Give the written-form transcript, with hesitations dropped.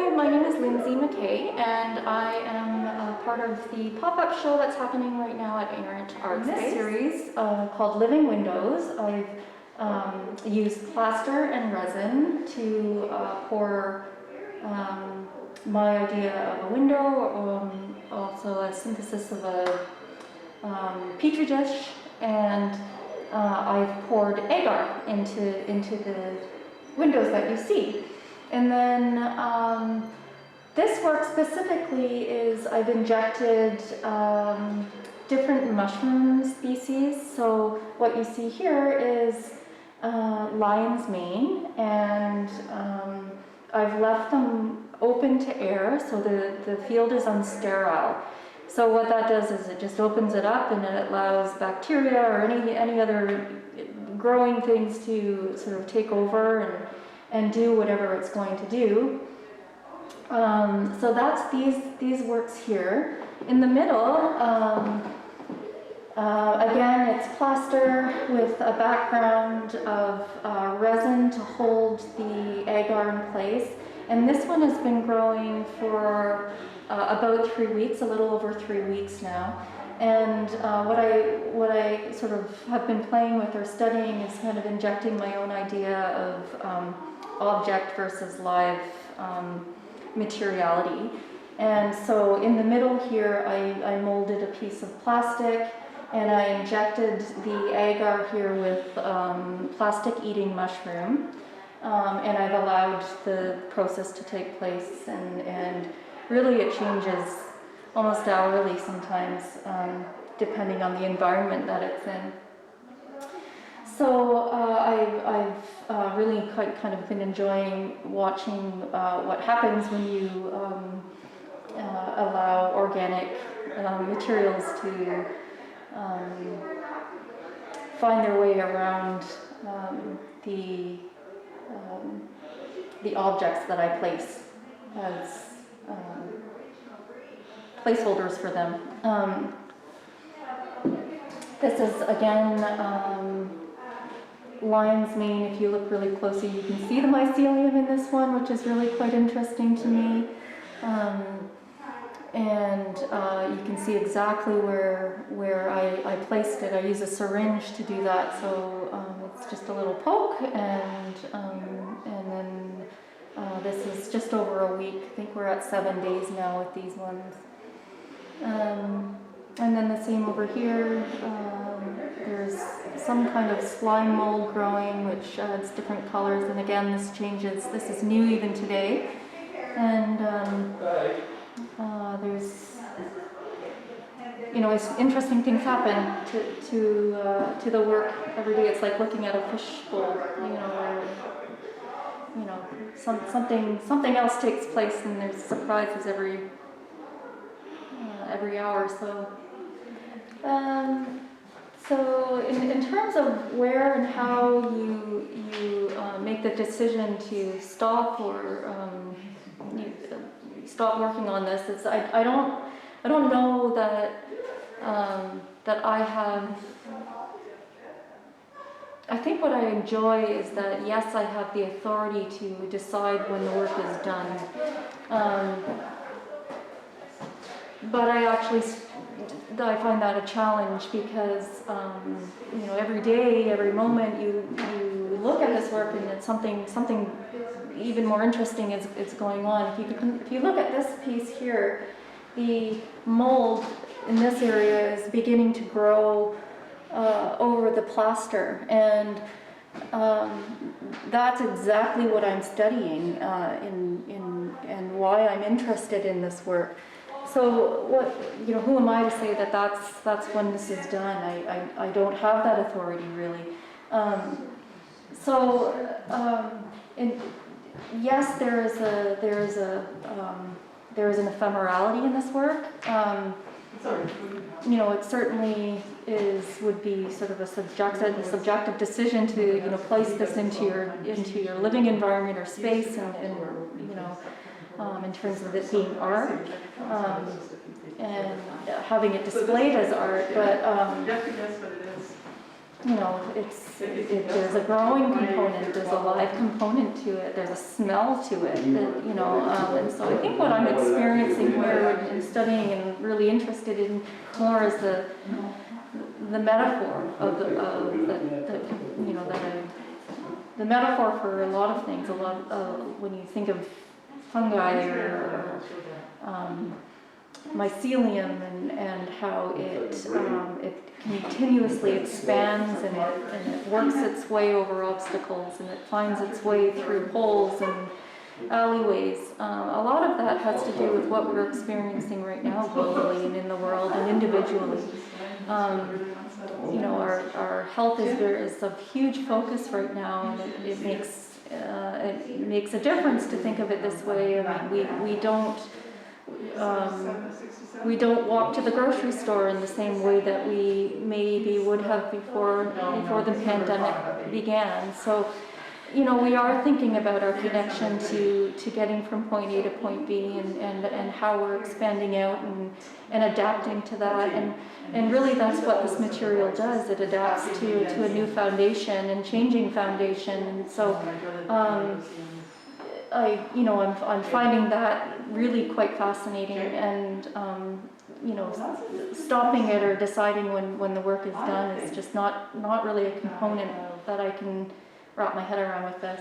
Hi, my name is Lindsay McKay, and I am part of the pop-up show that's happening right now at Errant Art In this Space. series called Living Windows, I've used plaster and resin to pour my idea of a window, also a synthesis of a petri dish, and I've poured agar into the windows that you see. And then this work specifically is I've injected different mushroom species. So what you see here is lion's mane, and I've left them open to air, so the field is unsterile. So what that does is it just opens it up, and it allows bacteria or any other growing things to sort of take over and do whatever it's going to do. So that's these works here. In the middle, again, it's plaster with a background of resin to hold the agar in place. And this one has been growing for about 3 weeks, a little over 3 weeks now. And what I sort of have been playing with or studying is kind of injecting my own idea of object versus live materiality. And so in the middle here, I molded a piece of plastic, and I injected the agar here with plastic eating mushroom. And I've allowed the process to take place, and really it changes almost hourly sometimes, depending on the environment that it's in. So I've really kind of been enjoying watching what happens when you allow organic materials to find their way around the objects that I place as placeholders for them. This is again lion's mane. If you look really closely, you can see the mycelium in this one, which is really quite interesting to me. And you can see exactly where I placed it. I use a syringe to do that, so it's just a little poke, and then this is just over a week. I think we're at 7 days now with these ones. And then the same over here. There's some kind of slime mold growing, which adds different colors. And again, this changes. This is new even today. And there's, it's interesting things happen to the work every day. It's like looking at a fishbowl, something else takes place, and there's surprises every hour. So in terms of where and how you make the decision to stop or stop working on this, I don't know that I have. I think what I enjoy is that, yes, I have the authority to decide when the work is done, but I find that a challenge because every day, every moment you look at this work, and it's something even more interesting is going on. If you look at this piece here, the mold in this area is beginning to grow over the plaster, and that's exactly what I'm studying and why I'm interested in this work. So who am I to say that that's when this is done? I don't have that authority really. Yes, there is an ephemerality in this work. It certainly would be sort of a subjective decision to place this into your living environment or space, and in terms of it being art, and having it displayed as art. But there's a growing component, there's a live component to it, there's a smell to it, and so I think what I'm experiencing here and studying and really interested in more is the metaphor of the metaphor for a lot of things. When you think of fungi or mycelium and how it continuously expands and it works its way over obstacles and it finds its way through holes and alleyways. A lot of that has to do with what we're experiencing right now globally and in the world and individually. Our health is of huge focus right now, and it makes a difference to think of it this way. I mean, we don't walk to the grocery store in the same way that we maybe would have before the pandemic began. So, we are thinking about our connection to getting from point A to point B and how we're expanding out and adapting to that. And really that's what this material does. It adapts to a new foundation and changing foundation. And so I'm finding that really quite fascinating, and stopping it or deciding when the work is done is just not really a component that I can wrap my head around with this.